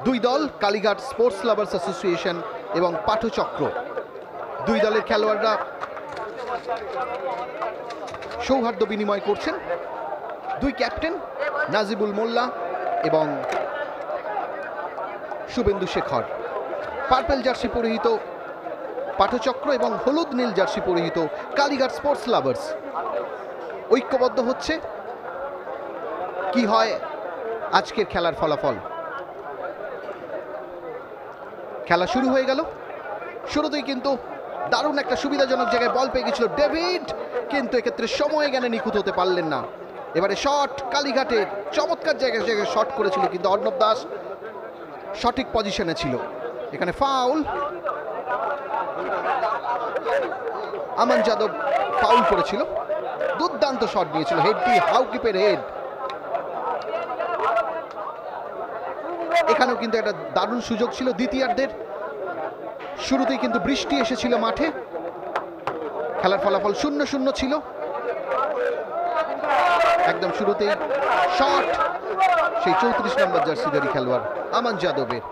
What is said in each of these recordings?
দুই দল, Kalighat sports lovers association এবং পাঠচক্র। দুই দলের খেলোয়াড়রা সৌহার্দ্য বিনিময় করছেন। দুই ক্যাপ্টেন নাজিবুল মোল্লা এবং শুভেন্দু শেখর। পার্পেল জার্সি পরিহিত পাঠচক্র এবং হলুদ নীল জার্সি পরিহিত কালীঘাট স্পোর্টস লাভার্স ঐক্যবদ্ধ হচ্ছে। কি হয় আজকের খেলার ফলাফল? খেলা শুরু হয়ে গেল। শুরুতেই কিন্তু দারুণ একটা সুবিধাজনক জায়গায় বল পেয়ে গেছিল ডেভিড, কিন্তু এক্ষেত্রে সময় জ্ঞানে নিখুঁত হতে পারলেন না। এবারে শট কালীঘাটের চমৎকার জায়গায় জায়গায় শট করেছিল, কিন্তু অর্ণব দাস সঠিক পজিশনে ছিল। এখানে ফাউল, আমান যাদব ফাউল করেছিল। দুর্দান্ত শট নিয়েছিল, হেডটি হাউকিপের হেড। এখানেও কিন্তু একটা দারুণ সুযোগ ছিল দ্বিতীয়ার্ধের শুরুতেই, কিন্তু বৃষ্টি এসেছিল মাঠে। খেলার ফলাফল 0-0 ছিল। একদম শুরুতেই শট সেই 34 নম্বর জার্সিধারী খেলোয়াড় আমান যাদবের।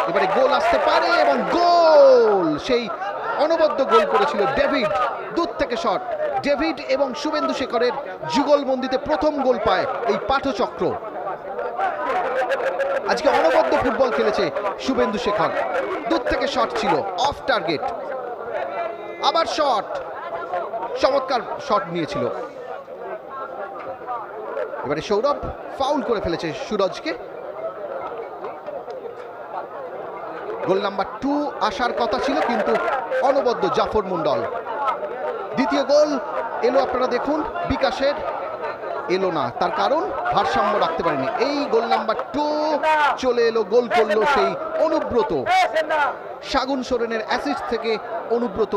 এবারে গোল আসতে পারে এবং গোল, সেই অনবদ্য গোল করেছিল ডেভিড। দূর থেকে শট, ডেভিড এবং শুভেন্দু শেখরের যুগলবন্দিতে প্রথম গোল পায় এই পাঠচক্র। আজকে অনবদ্য ফুটবল খেলেছে শুভেন্দু শেখর। দূর থেকে শট ছিল, অফ টার্গেট। আবার শট, চমৎকার শট নিয়েছিল। এবারে সৌরভ ফাউল করে ফেলেছে সুরজকে। গোল নাম্বার 2 আসার কথা ছিল, কিন্তু অনবদ্য জাফর মন্ডল। দ্বিতীয় গোল এলো, আপনারা দেখুন, বিকাশের এলো না, তার কারণ ভারসাম্য রাখতে পারেনি। এই গোল নাম্বার 2 চলে এলো, গোল করলো সেই অনুব্রত। সাগুন সোরেনের অ্যাসিস্ট থেকে অনুব্রত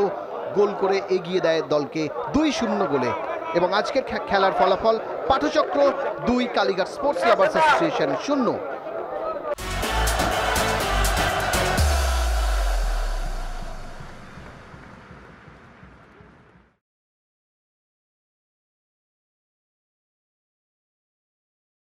গোল করে এগিয়ে দেয় দলকে 2-0 গোলে। এবং আজকের খেলার ফলাফল পাঠচক্র 2, কালীঘাট স্পোর্টস লাভার্স অ্যাসোসিয়েশন 0।